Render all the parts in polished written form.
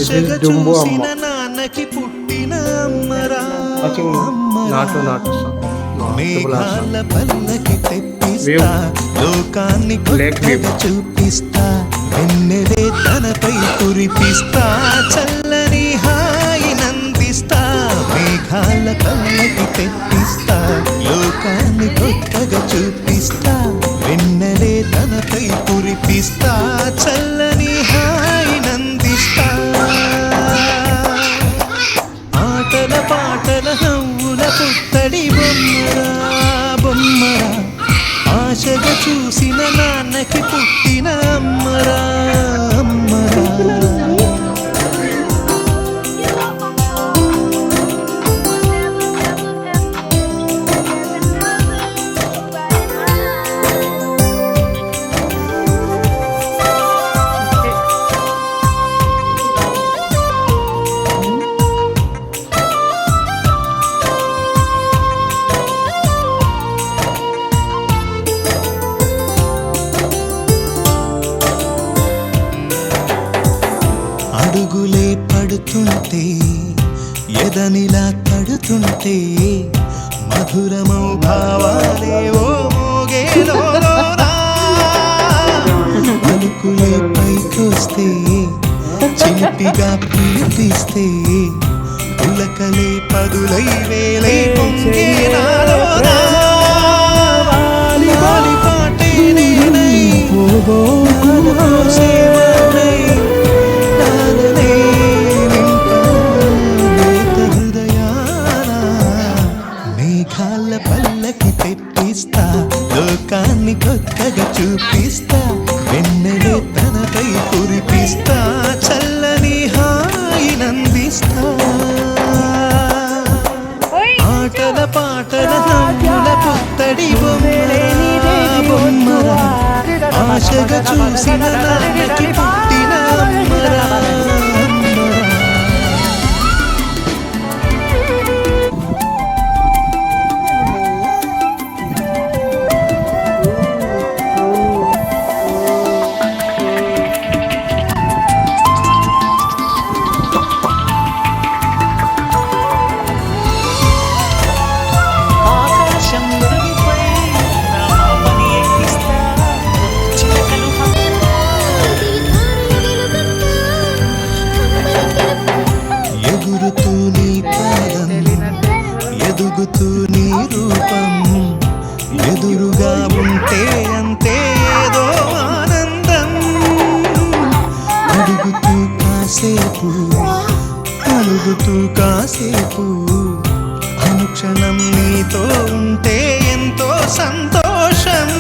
ఆశగా చూసిన నాన్నకి పుట్టిన అమ్మరా మేఘాల పల్లకి తెప్పిస్తా లోకాన్ని కొత్తగా చూపిస్తా వెన్నెలే తనపై కురిపిస్తా చల్లని హాయి నందిస్తా మేఘాల పల్లకి తెప్పిస్తా లోకాన్ని కొత్తగా చూపిస్తా వెన్నెలే తనపై కురిపిస్తా చల్లని హాయి నందిస్తా ఆటల పాటల హవ్వుల పుత్తడి బొమ్మరా బొమ్మరా ఆశగా చూసిన నాన్నకి పుట్టిన అమ్మరా అమ్మరా అడుగులే పడుతుంటే ఎదనిలా తడుతుంటే మధురమౌ భావాలే ఓ మోగేలోనా పలుకులే పైకొస్తే చిలిపిగా పిలిపిస్తే పులకలే పదులై వేలై పొంగేనాలోనా పాటే నేనై పల్లకి తెప్పిస్తా లోకాన్ని కొత్తగా చూపిస్తా వెన్నెలే తనపై కురిపిస్తా చల్లని హాయి నందిస్తా ఆటల పాటల నవ్వుల పుత్తడి బొమ్మరా బొమ్మరా ఆశగా చూసిన నాన్నకి పుట్టిన అమ్మరా ఎగురుతూ నీ పాదం ఎదుగుతూ నీ రూపం ఎదురుగా ఉంటే అంతే ఏదో ఆనందం అడుగుతూ కాసేపు అడుగుతూ కాసేపు అనుక్షణం నీతో ఉంటే ఎంతో సంతోషం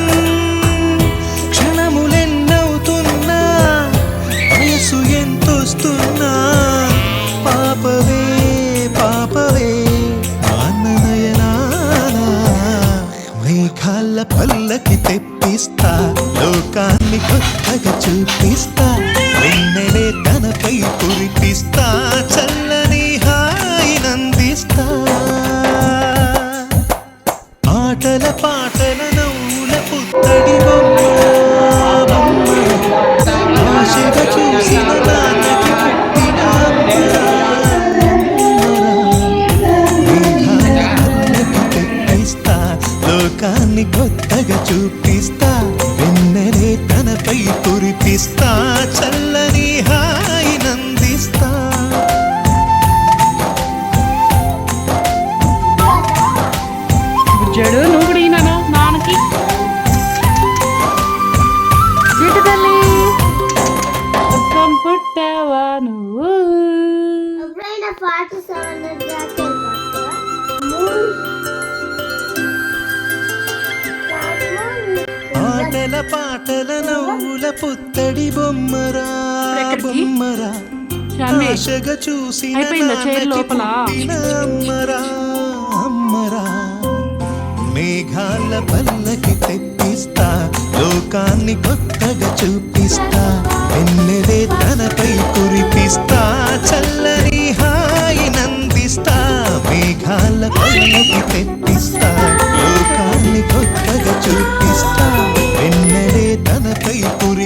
క్షణములెన్నవుతున్నా వయసు ఎంతొస్తున్నా పాపవే పాపవే ఆననయనానా మేఘాల పల్లకి తెప్పిస్తా లోకాన్ని కొత్తగా చూపిస్తా వెన్నెలే తనపై కురిపిస్తా చల్లని హాయి నందిస్తా ఆటల పాటల నవ్వుల పుత్తడి బొమ్మరా ఆశగా చూసిన నాన్నకి పుట్టిన లోకాన్ని కొత్తగా చూపిస్తా వెన్నెలే తనపై కురిపిస్తా చల్లని హాయి నందిస్తా జడు నువ్వు కూడా ఈయన నాన్నకి తల్లి పుట్టావా నువ్వు ఆటల పాటల నవ్వుల పుత్తడి బొమ్మరా బొమ్మరా ఆశగా చూసిన నాన్నకి పుట్టిన అమ్మరా అమ్మరా మేఘాల పల్లకి తెప్పిస్తా లోకాన్ని కొత్తగా చూపిస్తా వెన్నెలే తనపై కురిపిస్తా చల్లని హాయి నందిస్తా మేఘాల పల్లకి తెప్పిస్తా లోకాన్ని కొత్తగా చూపిస్తా వెన్నెలే తనపై కురి